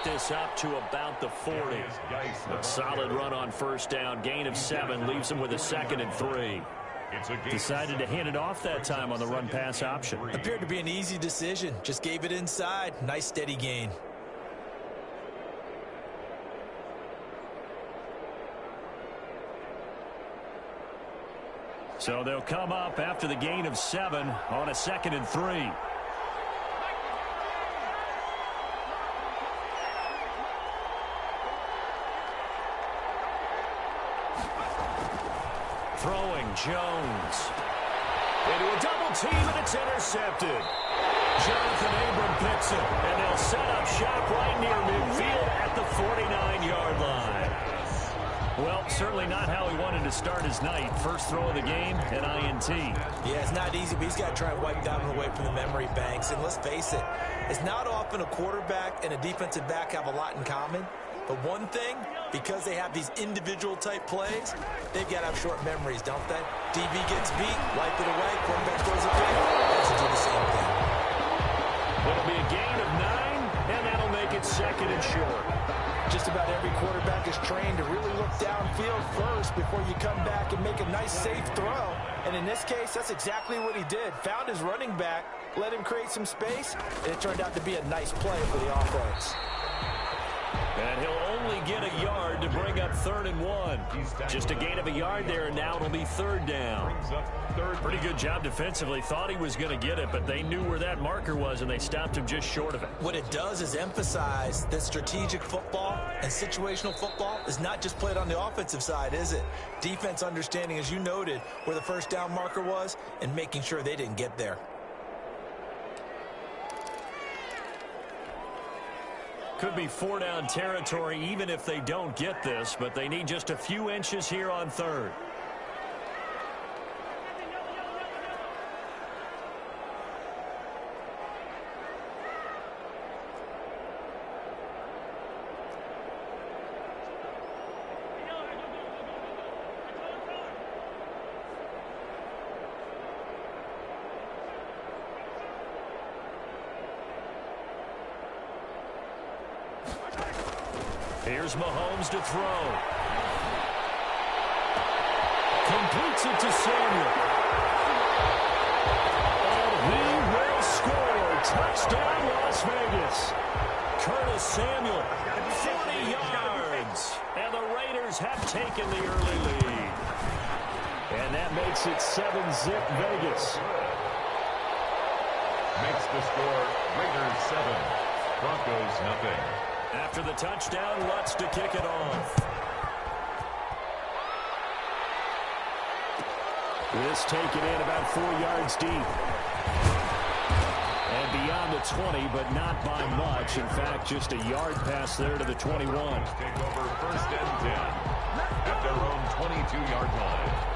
get this up to about the 40. A solid run on first down. Gain of 7 leaves them with a 2nd and 3. Decided to hand it off that time on the run-pass option. Appeared to be an easy decision. Just gave it inside. Nice steady gain. So they'll come up after the gain of 7 on a 2nd and 3. Throwing Jones. Into a double team, and it's intercepted. Jonathan Abram picks it, and they'll set up shop right near midfield at the 49-yard line. Well, certainly not how he wanted to start his night. First throw of the game, an INT. Yeah, it's not easy, but he's got to try and wipe that one away from the memory banks. And let's face it, it's not often a quarterback and a defensive back have a lot in common. But one thing, because they have these individual type plays, they've got to have short memories, don't they? DB gets beat, wipe it away, quarterback throws it back. Has to do the same thing. It'll be a gain of 9, and that'll make it 2nd and short. Just about every quarterback is trained to really look downfield first before you come back and make a nice, safe throw. And in this case, that's exactly what he did. Found his running back, let him create some space, and it turned out to be a nice play for the offense. And he'll only get a yard to bring up 3rd and 1. Just a gain of a yard there, and now it'll be 3rd down. Pretty good job defensively. Thought he was going to get it, but they knew where that marker was, and they stopped him just short of it. What it does is emphasize that strategic football and situational football is not just played on the offensive side, is it? Defense understanding, as you noted, where the first down marker was and making sure they didn't get there. Could be 4-down territory even if they don't get this, but they need just a few inches here on 3rd. Here's Mahomes to throw. Completes it to Samuel. And he will score. Touchdown, Las Vegas. Curtis Samuel, 40 yards. And the Raiders have taken the early lead. And that makes it 7-zip Vegas. Makes the score Raiders 7, Broncos nothing. After the touchdown, Lutz to kick it off. This taken in about 4 yards deep. And beyond the 20, but not by much. In fact, just a yard pass there to the 21. Take over 1st and 10 at their own 22-yard line.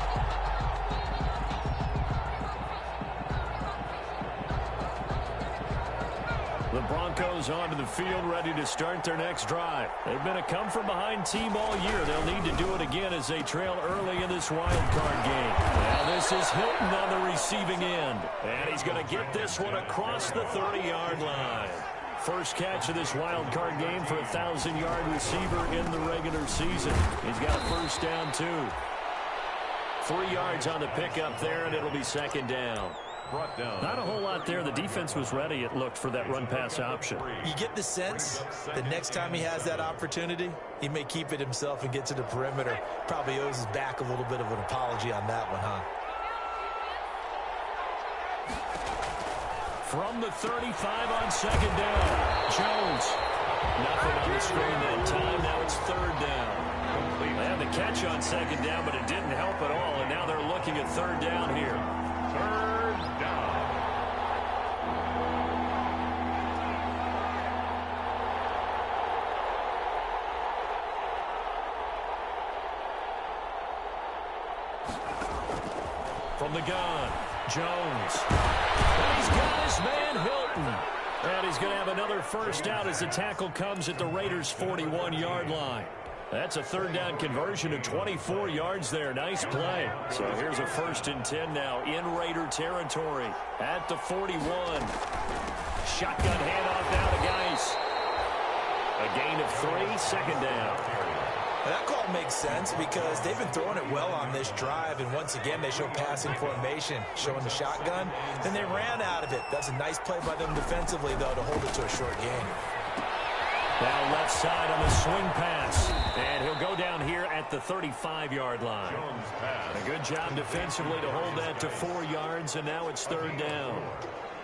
The Broncos onto the field, ready to start their next drive. They've been a come-from-behind team all year. They'll need to do it again as they trail early in this wild card game. Now this is Hilton on the receiving end. And he's going to get this one across the 30-yard line. First catch of this wild card game for a 1,000-yard receiver in the regular season. He's got a first down, too. 3 yards on the pickup there, and it'll be 2nd down. Not a whole lot there. The defense was ready, it looked, for that run-pass option. You get the sense that next time he has that opportunity, he may keep it himself and get to the perimeter. Probably owes his back a little bit of an apology on that one, huh? From the 35 on 2nd down. Jones. Nothing on the screen that time. Now it's 3rd down. They had the catch on 2nd down, but it didn't help at all, and now they're looking at 3rd down here. 3rd down. From the gun, Jones. And he's got his man Hilton. And he's going to have another first down as the tackle comes at the Raiders' 41-yard line. That's a 3rd down conversion of 24 yards there. Nice play. So here's a 1st and 10 now in Raider territory at the 41. Shotgun handoff now to Geis. A Gain of 3, second down. That call makes sense because they've been throwing it well on this drive, and once again they show passing formation, showing the shotgun. Then they ran out of it. That's a nice play by them defensively, though, to hold it to a short gain. Now left side on the swing pass, and he'll go down here at the 35-yard line. A good job defensively to hold that to 4 yards, and now it's third down.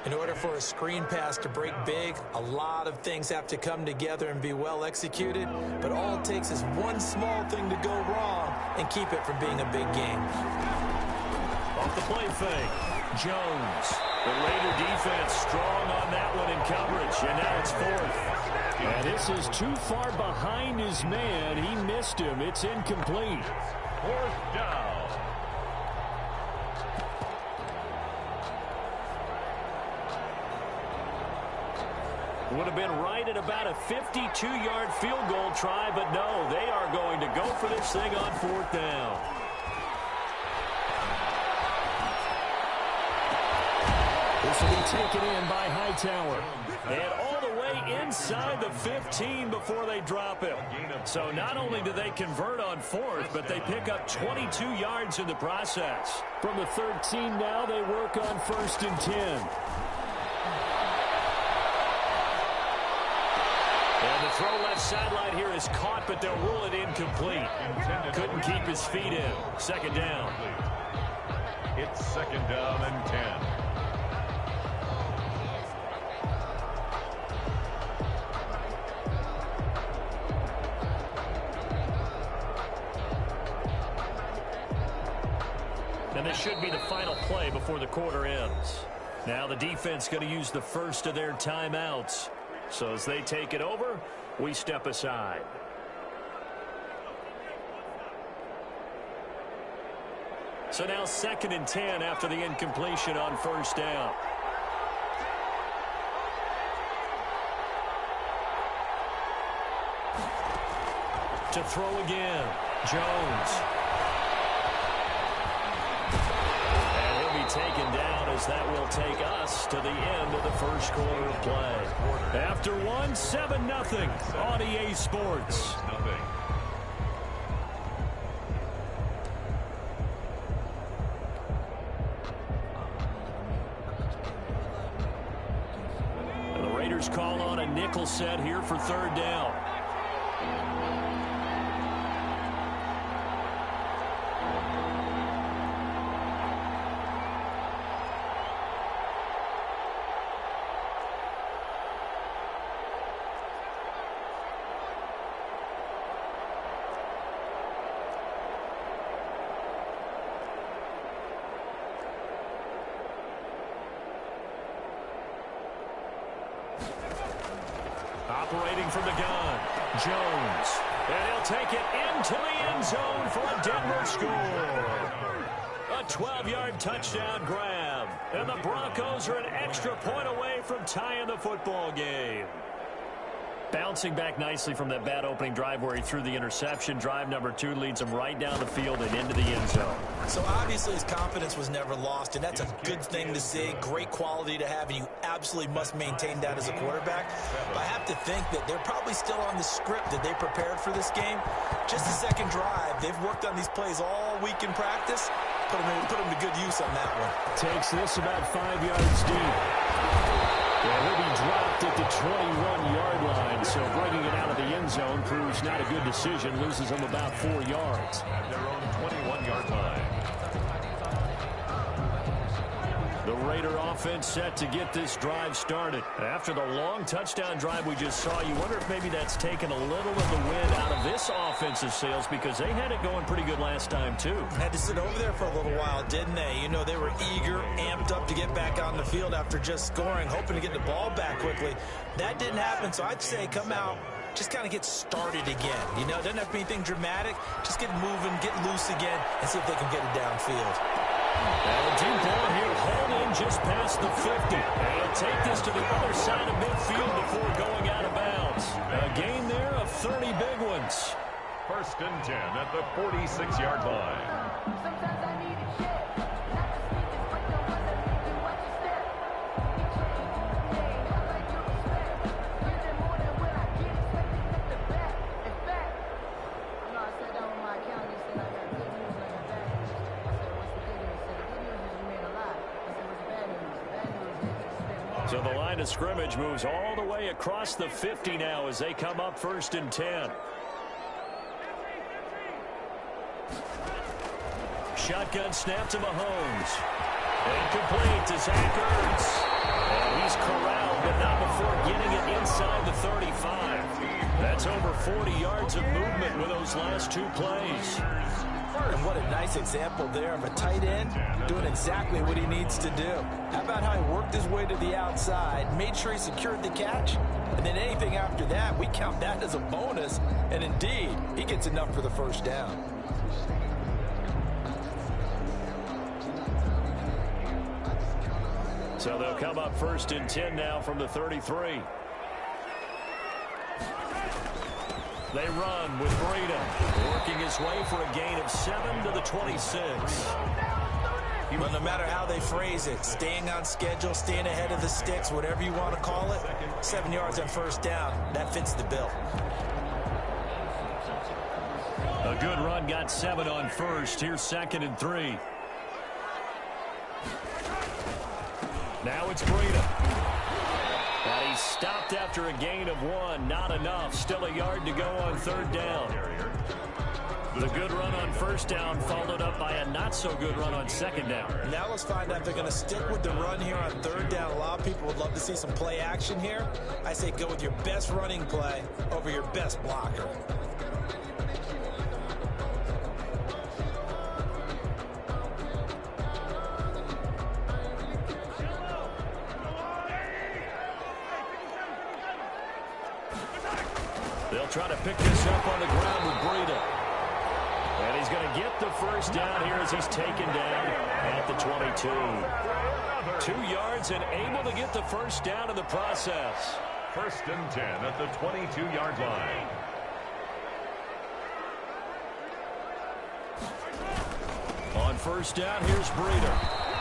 In order for a screen pass to break big, a lot of things have to come together and be well executed, but all it takes is one small thing to go wrong and keep it from being a big game. Off the play fake, Jones. The Raider defense strong on that one in coverage, and now it's fourth. And this is too far behind his man. He missed him. It's incomplete. Fourth down. Would have been right at about a 52-yard field goal try, but no, they are going to go for this thing on fourth down. This will be taken in by Hightower. And all the way inside the 15 before they drop him. So not only do they convert on fourth, but they pick up 22 yards in the process. From the 13 now, they work on first and 10. And the throw left sideline here is caught, but they'll rule it incomplete. Couldn't keep his feet in. Second down. It's second down and 10. And this should be the final play before the quarter ends. Now the defense going to use the first of their timeouts. So as they take it over, we step aside. So now second and 10 after the incompletion on first down. To throw again, Jones. And he'll be taken down as that will take us to the end of the first quarter of play. After 7-0 on EA Sports. And the Raiders call on a nickel set here for third down. Operating from the gun, Jones. And he'll take it into the end zone for a Denver score. A 12-yard touchdown grab. And the Broncos are an extra point away from tying the football game. Bouncing back nicely from that bad opening drive where he threw the interception. Drive number 2 leads him right down the field and into the end zone. So obviously his confidence was never lost, and that's a good thing to see. Great quality to have, and you absolutely must maintain that as a quarterback. But I have to think that they're probably still on the script that they prepared for this game. Just the second drive. They've worked on these plays all week in practice. Put them to good use on that one. Takes this about 5 yards deep. Yeah, he'll be dropped at the 21-yard line, so bringing it out of the end zone proves not a good decision. Loses him about 4 yards. At their own 21-yard line. The Raider offense set to get this drive started. After the long touchdown drive we just saw, you wonder if maybe that's taken a little of the wind out of this offensive sails because they had it going pretty good last time, too. Had to sit over there for a little while, didn't they? You know, they were eager, amped up to get back on the field after just scoring, hoping to get the ball back quickly. That didn't happen, so I'd say come out, just kind of get started again. You know, it doesn't have to be anything dramatic. Just get moving, get loose again, and see if they can get it downfield. And a deep ball here, hauled in just past the 50. And he'll take this to the other side of midfield before going out of bounds. A gain there of 30 big ones. First and 10 at the 46-yard line. of scrimmage moves all the way across the 50 now as they come up 1st and 10. Shotgun snap to Mahomes. Incomplete to Zach Ertz. And he's corralled, but not before getting it inside the 35. That's over 40 yards of movement with those last 2 plays. And what a nice example there of a tight end doing exactly what he needs to do. How about how he worked his way to the outside, made sure he secured the catch, and then anything after that, we count that as a bonus. And indeed, he gets enough for the first down. So they'll come up 1st and 10 now from the 33. They run with Breida, working his way for a gain of 7 to the 26. But no matter how they phrase it, staying on schedule, staying ahead of the sticks, whatever you want to call it, 7 yards on first down, that fits the bill. A good run got 7 on first. Here's 2nd and 3. Now it's Breida. And he's stopped after a gain of 1. Not enough. Still a yard to go on 3rd down. The good run on 1st down followed up by a not-so-good run on 2nd down. Now let's find out if they're going to stick with the run here on 3rd down. A lot of people would love to see some play action here. I say go with your best running play over your best blocker. They'll try to pick this up on the ground with Breida. And he's going to get the first down here as he's taken down at the 22. 2 yards and able to get the first down in the process. 1st and 10 at the 22-yard line. On 1st down, here's Breida.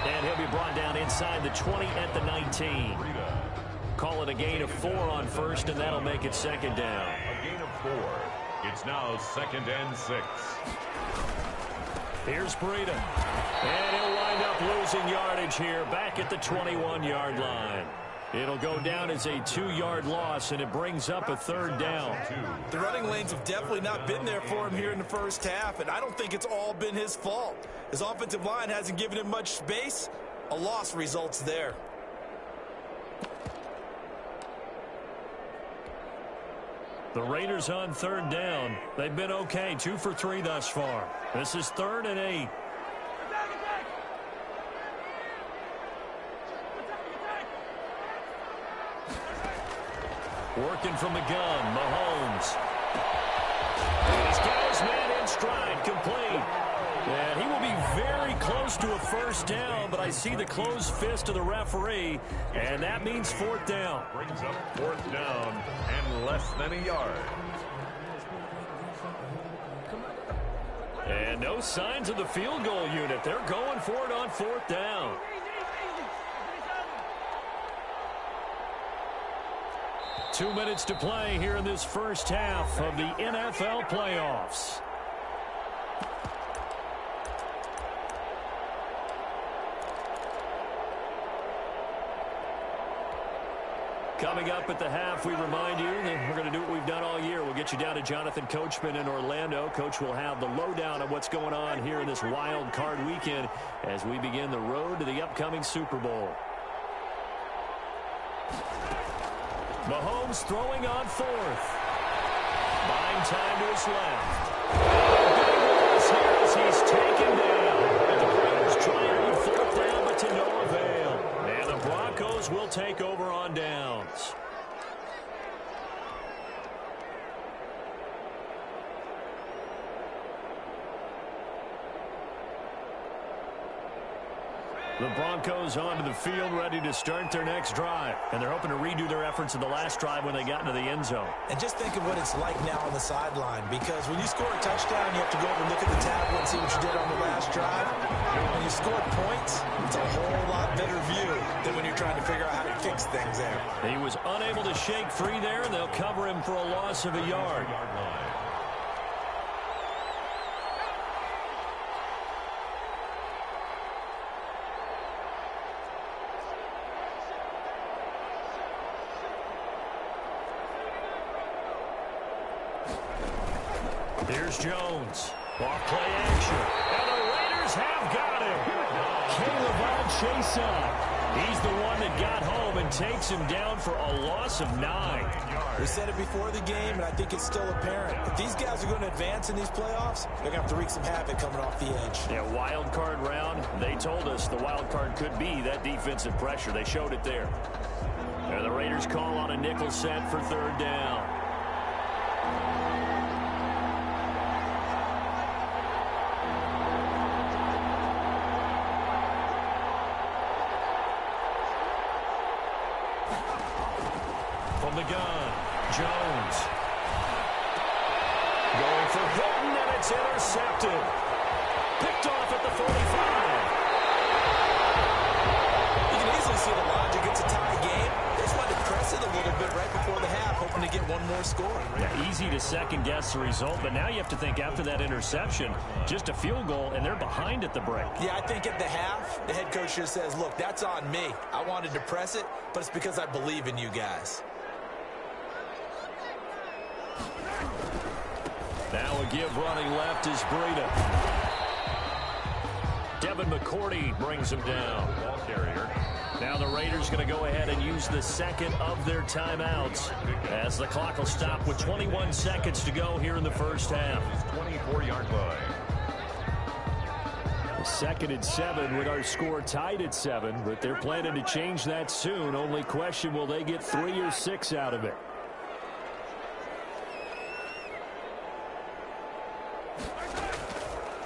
And he'll be brought down inside the 20 at the 19. Call it a gain of 4 on 1st, and that'll make it 2nd down. A gain of 4. It's now 2nd and 6. Here's Breida. And he'll wind up losing yardage here back at the 21-yard line. It'll go down as a 2-yard loss, and it brings up a 3rd down. The running lanes have definitely not been there for him here in the first half, and I don't think it's all been his fault. His offensive line hasn't given him much space. A loss results there. The Raiders on 3rd down. They've been okay, 2 for 3 thus far. This is 3rd and 8. Working from the gun, Mahomes. And he's got his man in stride, complete. And he will be very close to a first down, but I see the closed fist of the referee, and that means 4th down. Brings up 4th down and less than a yard. And no signs of the field goal unit. They're going for it on 4th down. Two minutes to play here in this first half of the NFL playoffs. Coming up at the half, we remind you that we're going to do what we've done all year. We'll get you down to Jonathan Coachman in Orlando. Coach will have the lowdown of what's going on here in this wild card weekend as we begin the road to the upcoming Super Bowl. Mahomes throwing on 4th. Buying time to his left. Big loss here as he's taken down. And the Raiders trying to 4th down, but to no avail. And the Broncos will take over on downs. The Broncos onto the field, ready to start their next drive. And they're hoping to redo their efforts in the last drive when they got into the end zone. And just think of what it's like now on the sideline, because when you score a touchdown, you have to go over and look at the tablet and see what you did on the last drive. When you score points, it's a whole lot better view than when you're trying to figure out how to fix things there. He was unable to shake free there, and they'll cover him for a loss of a yard. Here's Jones. Off play action. And the Raiders have got him. Caleb Chase. He's the one that got home and takes him down for a loss of 9. We said it before the game, and I think it's still apparent. If these guys are going to advance in these playoffs, they're going to have to wreak some havoc coming off the edge. Yeah, wild card round. They told us the wild card could be that defensive pressure. They showed it there. And the Raiders call on a nickel set for 3rd down. From the gun, Jones. Going for Hilton, and it's intercepted. Picked off at the 45. You can easily see the logic. It's a tie game. They just wanted to press it a little bit right before the half, hoping to get one more score. Yeah, easy to second-guess the result, but now you have to think after that interception, just a field goal, and they're behind at the break. Yeah, I think at the half, the head coach just says, look, that's on me. I wanted to press it, but it's because I believe in you guys. Now a give running left is Breida. Devin McCourty brings him down. Ball carrier. Now the Raiders going to go ahead and use the second of their timeouts as the clock will stop with 21 seconds to go here in the first half. 24-yard line. 2nd and 7 with our score tied at 7, but they're planning to change that soon. Only question, will they get 3 or 6 out of it?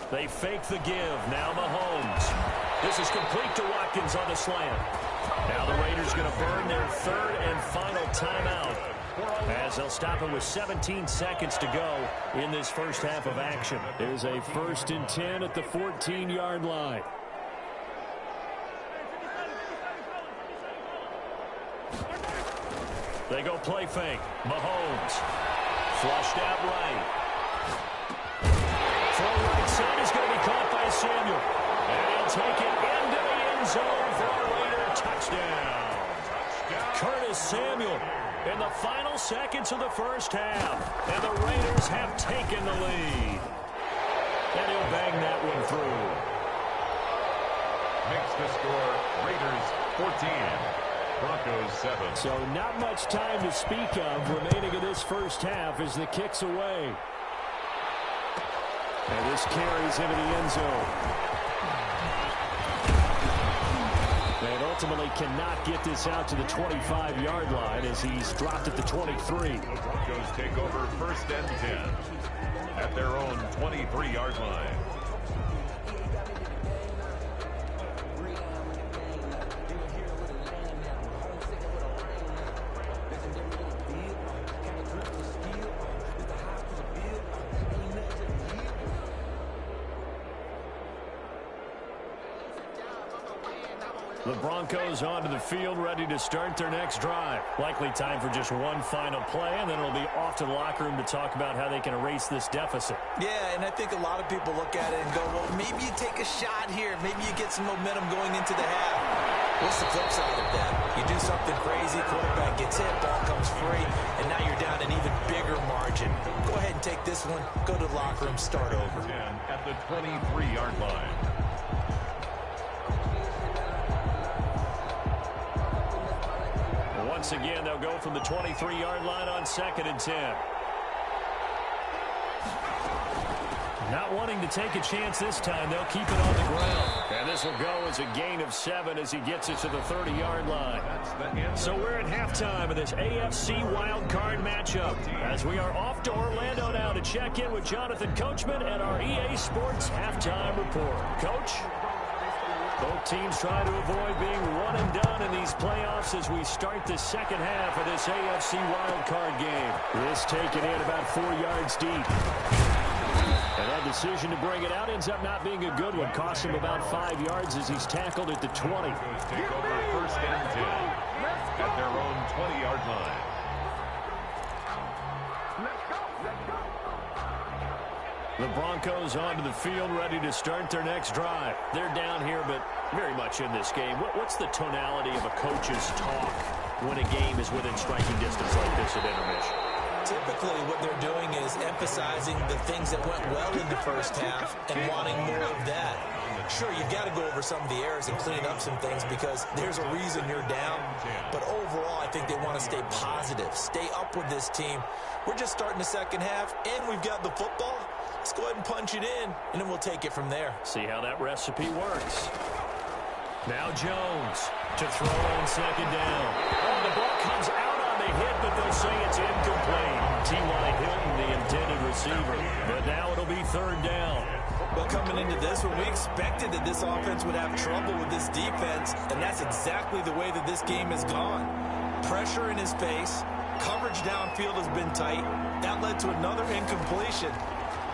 They fake the give. Now Mahomes. This is complete to Watkins on the slant. Now the Raiders going to burn their 3rd and final timeout as they'll stop it with 17 seconds to go in this first half of action. There's a 1st and 10 at the 14-yard line. They go play fake. Mahomes. Flushed out right. Throw right side is going to be caught by Samuel. And he'll take it into the end zone for a Raider touchdown. Curtis Samuel in the final seconds of the first half. And the Raiders have taken the lead. And he'll bang that one through. Makes the score Raiders 14. Broncos 7. So not much time to speak of remaining in this first half as the kick's away. And this carries into the end zone. And ultimately cannot get this out to the 25-yard line as he's dropped at the 23. The Broncos take over 1st and 10 at their own 23-yard line. The Broncos onto the field, ready to start their next drive. Likely time for just one final play, and then it'll be off to the locker room to talk about how they can erase this deficit. Yeah, and I think a lot of people look at it and go, well, maybe you take a shot here. Maybe you get some momentum going into the half. What's the flip side of that? You do something crazy, quarterback gets hit, ball comes free, and now you're down an even bigger margin. Go ahead and take this one, go to the locker room, start over. At the 23-yard line. Once again, they'll go from the 23-yard line on 2nd and 10. Not wanting to take a chance this time, they'll keep it on the ground. And this will go as a gain of 7 as he gets it to the 30-yard line. So we're at halftime of this AFC wildcard matchup as we are off to Orlando now to check in with Jonathan Coachman and our EA Sports halftime report. Coach? Both teams try to avoid being one and done in these playoffs as we start the second half of this AFC wildcard game. This taken in about 4 yards deep. And that decision to bring it out ends up not being a good one. Costs him about 5 yards as he's tackled at the 20. Take over 1st and 10 at their own 20-yard line. The Broncos onto the field, ready to start their next drive. They're down here, but very much in this game. What's the tonality of a coach's talk when a game is within striking distance like this at intermission? typically what they're doing is emphasizing the things that went well in the first half and wanting more of that. Sure, you've got to go over some of the errors and clean up some things because there's a reason you're down. But overall, I think they want to stay positive, stay up with this team. We're just starting the second half, and we've got the football. Let's go ahead and punch it in, and then we'll take it from there. See how that recipe works. Now Jones to throw on second down. Oh, the ball comes out on the hit, but they'll say it's incomplete. T.Y. Hilton, the intended receiver. But now it'll be third down. Well, coming into this one, we expected that this offense would have trouble with this defense, and that's exactly the way that this game has gone. Pressure in his face. Coverage downfield has been tight. That led to another incompletion.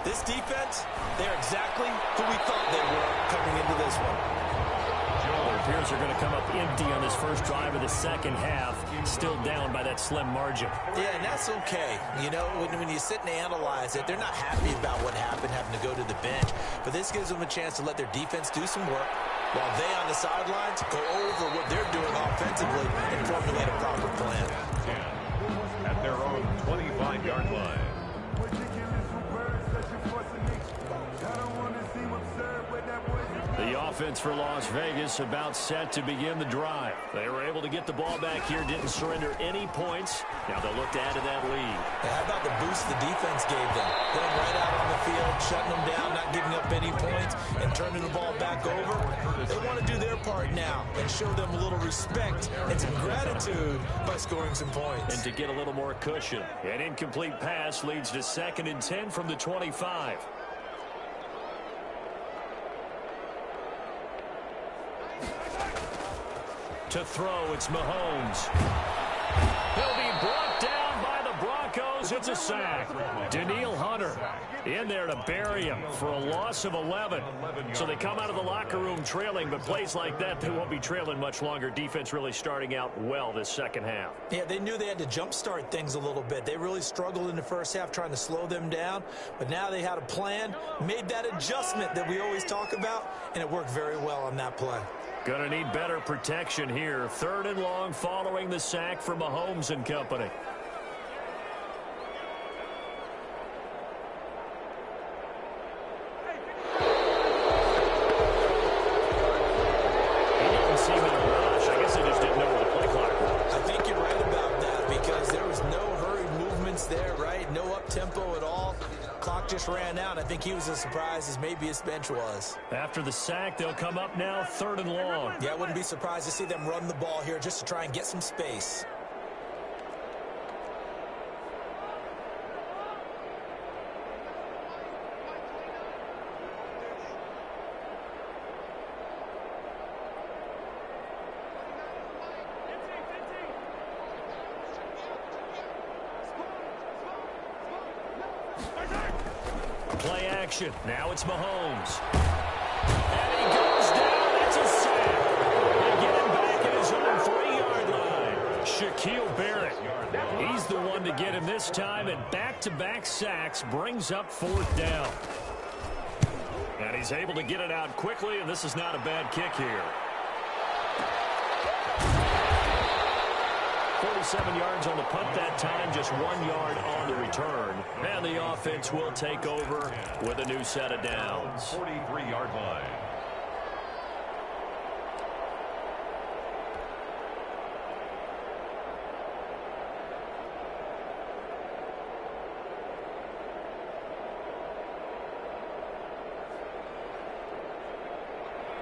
This defense, they're exactly who we thought they were coming into this one. It appears they're going to come up empty on this first drive of the second half, still down by that slim margin. Yeah, and that's okay. You know, when you sit and analyze it, they're not happy about what happened, having to go to the bench. But this gives them a chance to let their defense do some work while they on the sidelines go over what they're doing offensively and formulate a proper plan. At their own 25-yard line. The offense for Las Vegas about set to begin the drive. They were able to get the ball back here, didn't surrender any points. Now they'll look to add to that lead. How about the boost the defense gave them? Going right out on the field, shutting them down, not giving up any points, and turning the ball back over. They want to do their part now and show them a little respect and some gratitude by scoring some points. And to get a little more cushion. An incomplete pass leads to 2nd and 10 from the 25. To throw, it's Mahomes. He'll be brought down by the Broncos. It's a sack. Danielle Hunter in there to bury him for a loss of 11. So they come out of the locker room trailing, but plays like that, they won't be trailing much longer. Defense really starting out well this second half. Yeah, they knew they had to jumpstart things a little bit. They really struggled in the first half trying to slow them down, but now they had a plan, made that adjustment that we always talk about, and it worked very well on that play. Gonna need better protection here. 3rd and long following the sack from Mahomes and company. He didn't seem in a rush. I guess they just didn't know where the play clock was. I think you're right about that because there was no hurried movements there, right? No up-tempo at all. Clock just ran out. I think he was as surprised as maybe his bench was. After the sack, they'll come up now 3rd and long. Yeah, I wouldn't be surprised to see them run the ball here just to try and get some space. Play action. Now it's Mahomes. And he goes down. It's a sack. They get him back at his own 3-yard line. Shaquille Barrett. He's the one to get him this time, and back-to-back sacks brings up 4th down. And he's able to get it out quickly, and this is not a bad kick here. 47 yards on the punt that time, just 1 yard on the return. And the offense will take over with a new set of downs. 43-yard line.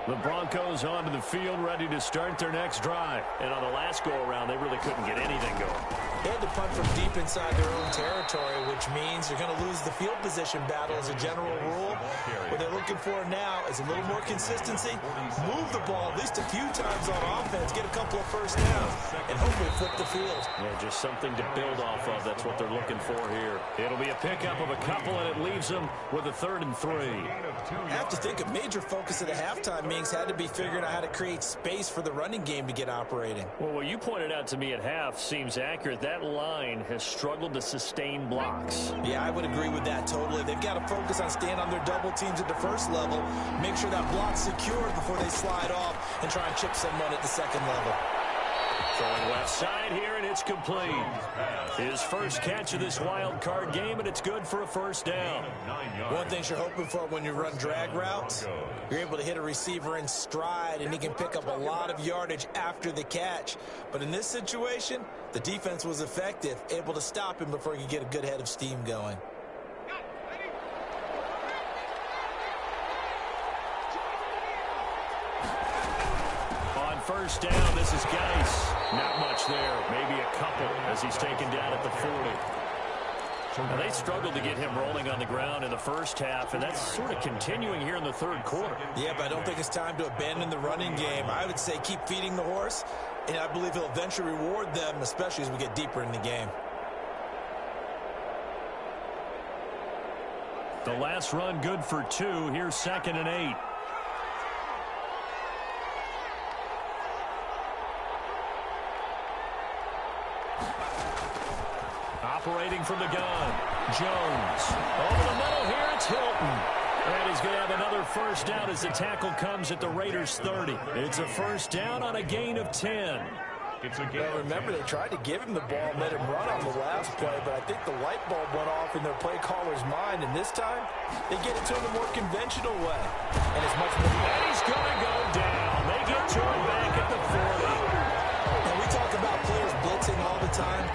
The Broncos onto the field, ready to start their next drive. And on the last go-around, they really couldn't get anything going. They had to punt from deep inside their own territory, which means they're going to lose the field position battle as a general rule. What they're looking for now is a little more consistency, move the ball at least a few times on offense, get a couple of first downs, and hopefully flip the field. Yeah, just something to build off of. That's what they're looking for here. It'll be a pickup of a couple, and it leaves them with a 3rd and 3. I have to think a major focus of the halftime meetings had to be figuring out how to create space for the running game to get operating. Well, what you pointed out to me at half seems accurate. That line has struggled to sustain blocks. Yeah, I would agree with that totally. They've got to focus on staying on their double teams at the first level, make sure that block's secured before they slide off and try and chip someone at the second level. Throwing left side here, and it's complete. His first catch of this wild card game, and it's good for a first down. One thing you're hoping for when you run drag routes, you're able to hit a receiver in stride, and he can pick up a lot of yardage after the catch. But in this situation, the defense was effective, able to stop him before he could get a good head of steam going. First down, this is Geis. Not much there, maybe a couple as he's taken down at the 40. Now, they struggled to get him rolling on the ground in the first half, and that's sort of continuing here in the third quarter. Yeah, but I don't think it's time to abandon the running game. I would say keep feeding the horse, and I believe he'll eventually reward them, especially as we get deeper in the game. The last run good for 2. Here's 2nd and 8. Operating from the gun, Jones. Over the middle here, it's Hilton. And he's going to have another first down as the tackle comes at the Raiders' 30. It's a first down on a gain of 10. Well, remember, they tried to give him the ball and let him run on the last play, but I think the light bulb went off in their play caller's mind, and this time, they get it to him a more conventional way. And it's much more... And he's going to go down. They get to him back at the 40. And we talk about players blitzing all the time.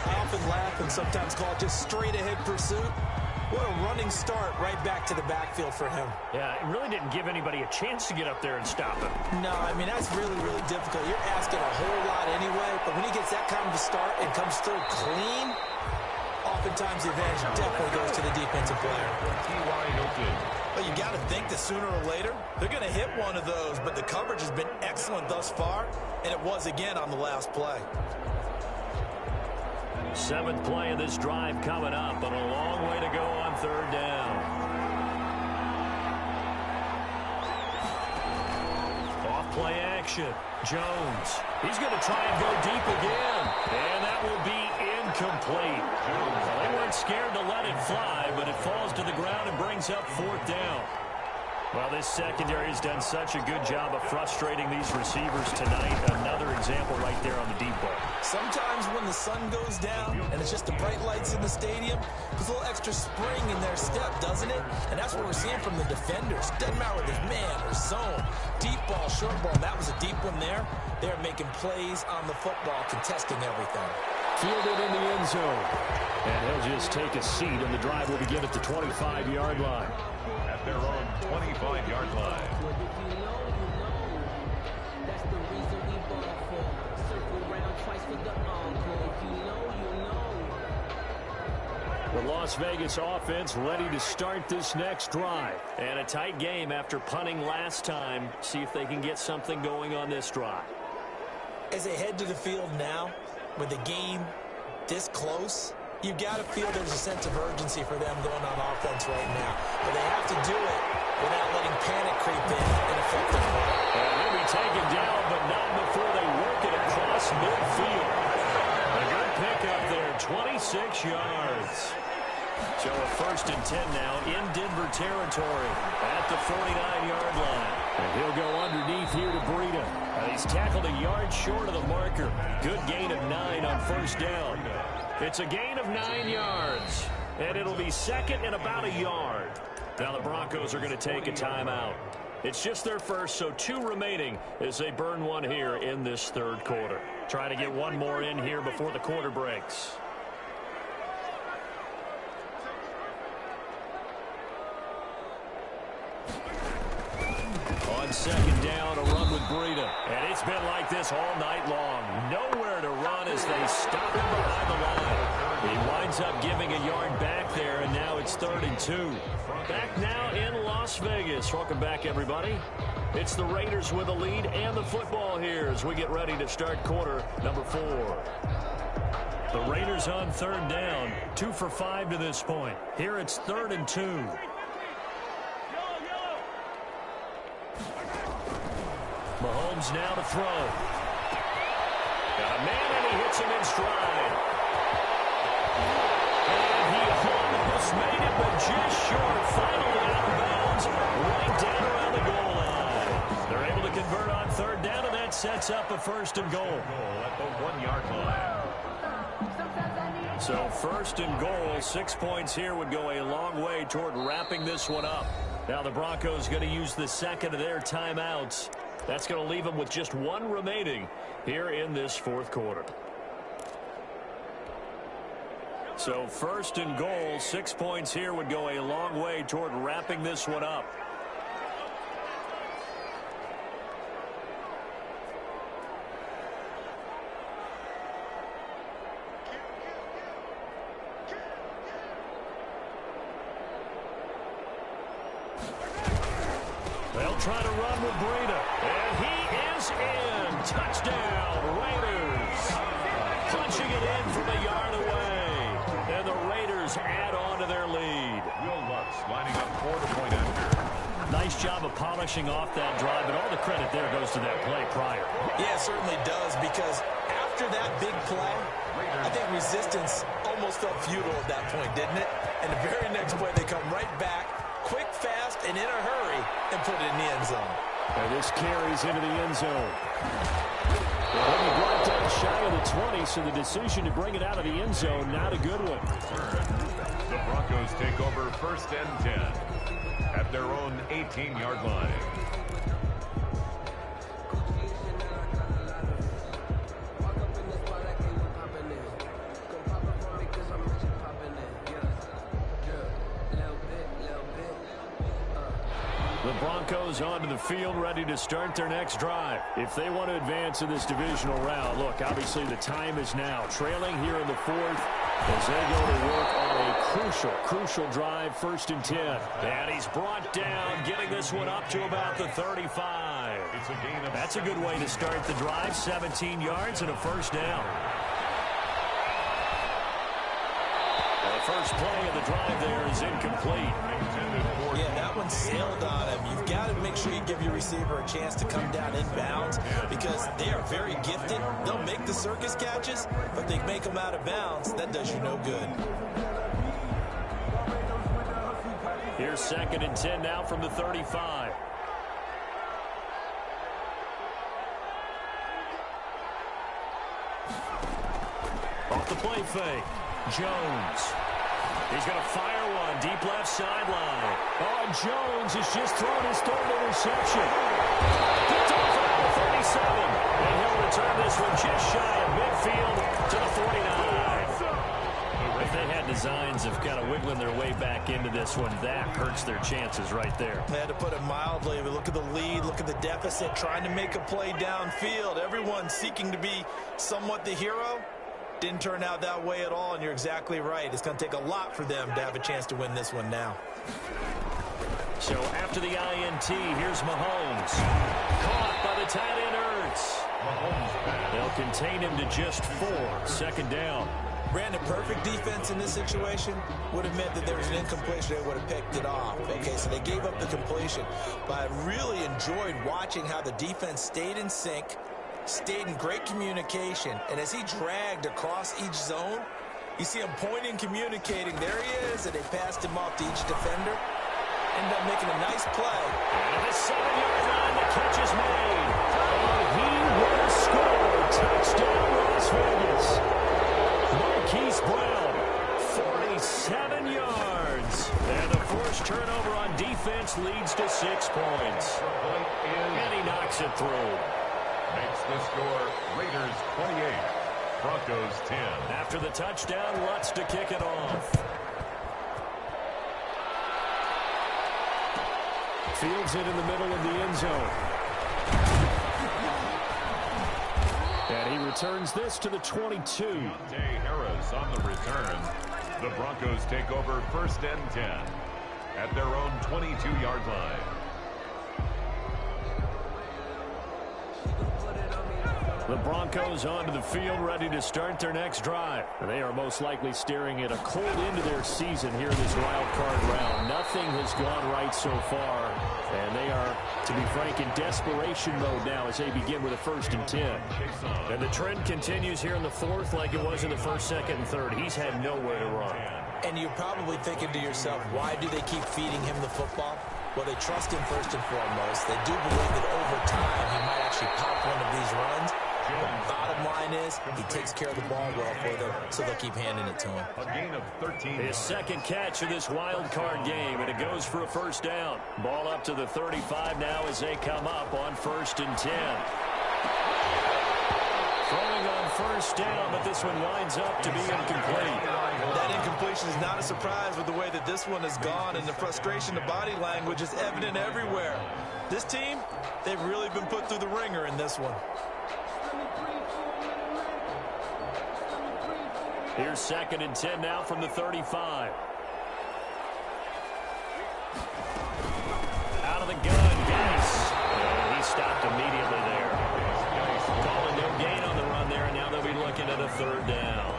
I often laugh and sometimes call it just straight-ahead pursuit. What a running start right back to the backfield for him. Yeah, it really didn't give anybody a chance to get up there and stop him. No, I mean, that's really, really difficult. You're asking a whole lot anyway, but when he gets that kind of a start and comes through clean, oftentimes the advantage definitely goes to the defensive player. But you got to think that sooner or later, they're going to hit one of those, but the coverage has been excellent thus far, and it was again on the last play. 7th play of this drive coming up, but a long way to go on 3rd down. Off play action. Jones. He's going to try and go deep again. And that will be incomplete. Well, they weren't scared to let it fly, but it falls to the ground and brings up 4th down. Well, this secondary has done such a good job of frustrating these receivers tonight. Another example right there on the deep ball. Sometimes when the sun goes down and it's just the bright lights in the stadium, there's a little extra spring in their step, doesn't it? And that's what we're seeing from the defenders. Doesn't matter whether it's man or zone, deep ball, short ball. That was a deep one there. They're making plays on the football, contesting everything. Fielded in the end zone. And he'll just take a seat, and the drive will begin at the 25-yard line. At their own 25-yard line. The Las Vegas offense ready to start this next drive. And a tight game after punting last time. See if they can get something going on this drive. As they head to the field now, with the game this close, you've got to feel there's a sense of urgency for them going on offense right now. But they have to do it without letting panic creep in and affect their play. And he'll be taken down, but not before they work it across midfield. A good pickup there, 26 yards. So a 1st and 10 now in Denver territory at the 49-yard line. And he'll go underneath here to Breida. He's tackled a yard short of the marker. Good gain of 9 on 1st down. It's a gain of 9 yards. And it'll be 2nd and about a yard. Now the Broncos are going to take a timeout. It's just their first, so 2 remaining as they burn one here in this 3rd quarter. Trying to get one more in here before the quarter breaks. On 2nd down, a run with Breida. And it's been like this all night long. Nowhere to run as they stop him behind the line. He winds up giving a yard back there, and now it's 3rd and 2. Back now in Las Vegas. Welcome back, everybody. It's the Raiders with a lead and the football here as we get ready to start quarter number 4. The Raiders on 3rd down. 2 for 5 to this point. Here it's 3rd and 2. Mahomes now to throw. Got a man, and he hits him in stride. And he almost made it, but just short. Finally out of bounds, right down around the goal line. They're able to convert on 3rd down, and that sets sets up a first and goal. At the 1-yard line. So first and goal, 6 points here would go a long way toward wrapping this one up. Now the Broncos going to use the second of their timeouts. That's going to leave them with just one remaining here in this fourth quarter. So first and goal, 6 points here would go a long way toward wrapping this one up. They'll try to run with Breida. And he is in. Touchdown, Raiders. Punching it in from a yard away. And the Raiders add on to their lead. Will Lutz lining up for the point after. Nice job of polishing off that drive, but all the credit there goes to that play prior. Yeah, it certainly does, because after that big play, I think resistance almost felt futile at that point, didn't it? And the very next play, they come right back, quick, fast, and in a hurry, and put it in the end zone. And this carries into the end zone. Well, he brought down shy of the 20, so the decision to bring it out of the end zone, not a good one. The Broncos take over first and 10 at their own 18-yard line. The Broncos onto the field, ready to start their next drive. If they want to advance in this divisional round, look, obviously the time is now. Trailing here in the fourth as they go to work on a crucial drive, first and 10. And he's brought down, getting this one up to about the 35. That's a good way to start the drive, 17 yards and a first down. The first play of the drive there is incomplete. Yeah, that one sailed on him. You've got to make sure you give your receiver a chance to come down inbounds, because they are very gifted. They'll make the circus catches, but they make them out of bounds. That does you no good. Here's second and 10 now from the 35. Off the play fake. Jones. He's going to fire one deep left sideline. Oh, and Jones has just thrown his third interception. Gets off at the 37. And he'll return this one just shy of midfield to the 49. If they had designs of kind of wiggling their way back into this one, that hurts their chances right there. They had to put it mildly. But look at the lead, look at the deficit, trying to make a play downfield. Everyone seeking to be somewhat the hero. Didn't turn out that way at all, and you're exactly right. It's going to take a lot for them to have a chance to win this one now. So after the INT, here's Mahomes. Caught by the tight end Ertz. They'll contain him to just 4. Second down. Brandon, perfect defense in this situation would have meant that there was an incompletion. They would have picked it off. Okay, so they gave up the completion. But I really enjoyed watching how the defense stayed in sync, stayed in great communication, and as he dragged across each zone, you see him pointing, communicating. There he is, and they passed him off to each defender. Ended up making a nice play. And the 7-yard line, the catch is made. And he will score. Touchdown, Las Vegas. Marquise Brown, 47 yards. And the first turnover on defense leads to 6 points. And he knocks it through. Makes the score Raiders 28, Broncos 10. After the touchdown, Lutz to kick it off. Fields it in the middle of the end zone. And he returns this to the 22. Harris on the return. The Broncos take over first and 10 at their own 22-yard line. The Broncos onto the field, ready to start their next drive. They are most likely staring at a cold end of their season here in this wild card round. Nothing has gone right so far, and they are, to be frank, in desperation mode now as they begin with a first and 10. And the trend continues here in the fourth like it was in the first, second, and third. He's had nowhere to run. And you're probably thinking to yourself, why do they keep feeding him the football? Well, they trust him first and foremost. They do believe that over time he might actually pop one of these runs. The bottom line is he takes care of the ball well for them, so they'll keep handing it to him. A gain of 13. His second catch of this wild card game, and it goes for a first down. Ball up to the 35 now as they come up on 1st and 10. Throwing on first down, but this one winds up to be incomplete. That incompletion is not a surprise with the way that this one has gone, and the frustration, the body language is evident everywhere. This team, they've really been put through the ringer in this one. Here's 2nd and 10 now from the 35. Out of the gun, Geedie. And he stopped immediately there. Calling no gain on the run there, and now they'll be looking at a 3rd down.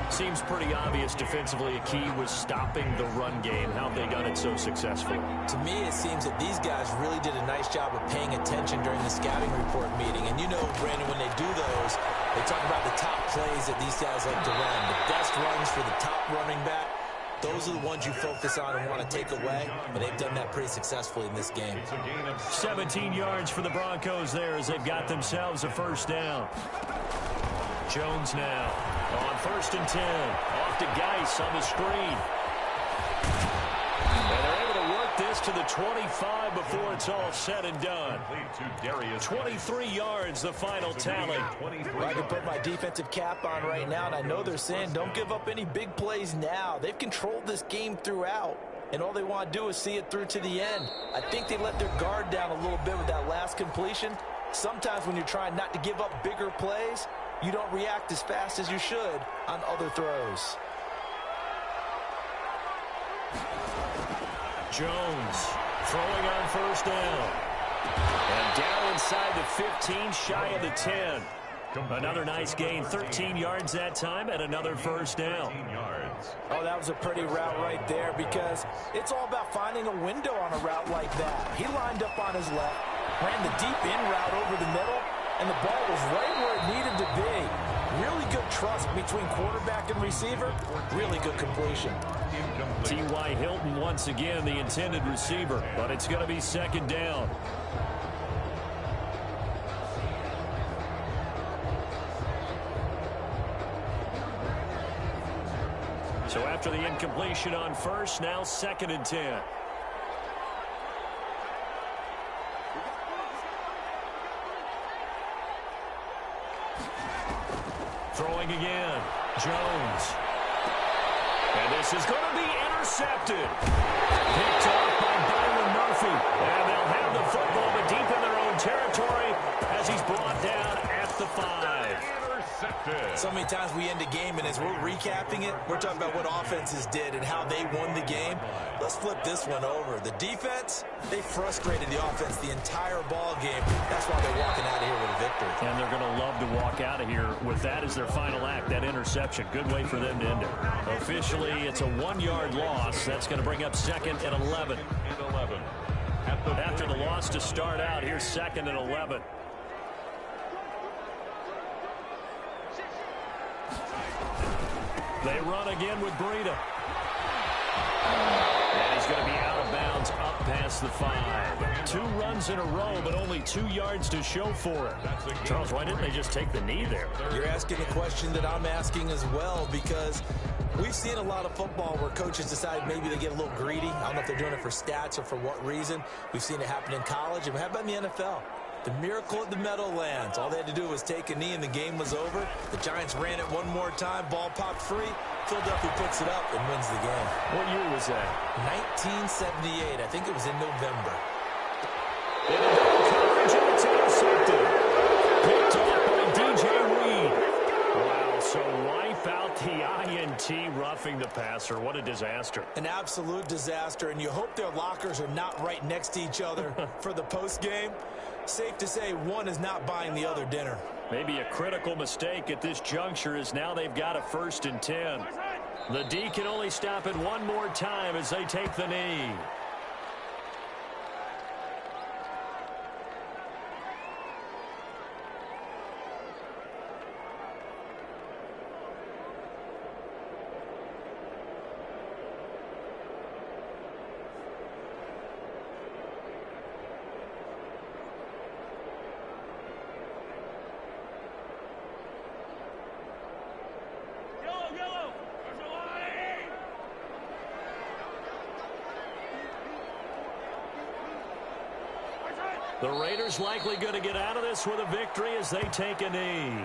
Seems pretty obvious defensively a key was stopping the run game. How have they done it so successfully? To me, it seems that these guys really did a nice job of paying attention during the scouting report meeting. And you know, Brandon, when they do those, they talk about the top plays that these guys like to run. The best runs for the top running back. Those are the ones you focus on and want to take away, and they've done that pretty successfully in this game. 17 yards for the Broncos there as they've got themselves a first down. Jones now on 1st and 10. Off to Geis on the screen. And they're able to work this to the 25 before it's all said and done. 23 yards, the final tally. I can put my defensive cap on right now, and I know they're saying don't give up any big plays now. They've controlled this game throughout, and all they want to do is see it through to the end. I think they let their guard down a little bit with that last completion. Sometimes when you're trying not to give up bigger plays, you don't react as fast as you should on other throws. Jones throwing on first down. And down inside the 15, shy of the 10. Another nice gain, 13 yards that time, and another first down. Oh, that was a pretty route right there because it's all about finding a window on a route like that. He lined up on his left, ran the deep in route over the middle, and the ball was right where it needed to be. Really good trust between quarterback and receiver. Really good completion. T.Y. Hilton once again the intended receiver, but it's going to be 2nd down. So after the incompletion on first, now 2nd and 10. Throwing again, Jones. And this is going to be intercepted. Picked off by Byron Murphy. And they'll have the football, but deep in their own territory as he's brought down at the 5. So many times we end a game, and as we're recapping it, we're talking about what offenses did and how they won the game. Let's flip this one over. The defense, they frustrated the offense the entire ball game. That's why they're walking out of here with a victory. And they're going to love to walk out of here with that as their final act, that interception. Good way for them to end it. Officially, it's a 1-yard loss. That's going to bring up 2nd and 11. After the loss to start out, here's 2nd and 11. They run again with Breida. And he's going to be out of bounds up past the 5. 2 runs in a row, but only 2 yards to show for it. Charles, why didn't they just take the knee there? You're asking the question that I'm asking as well, because we've seen a lot of football where coaches decide maybe they get a little greedy. I don't know if they're doing it for stats or for what reason. We've seen it happen in college, and how about in the NFL? The miracle at the Meadowlands. All they had to do was take a knee and the game was over. The Giants ran it one more time. Ball popped free. Philadelphia picks it up and wins the game. What year was that? 1978. I think it was in November. In a double coverage, and it's intercepted. Picked off by DJ Reed. Wow, so wipe out the INT, roughing the passer. What a disaster. An absolute disaster, and you hope their lockers are not right next to each other for the postgame. Safe to say one is not buying the other dinner. Maybe a critical mistake at this juncture is now they've got a 1st and 10. The D can only stop it one more time as they take the knee. The Raiders likely going to get out of this with a victory as they take a knee.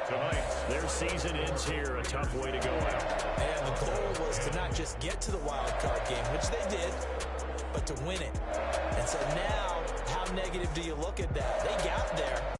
Tonight, their season ends here. A tough way to go out. And the goal was to not just get to the wild card game, which they did, but to win it. And so now, how negative do you look at that? They got there,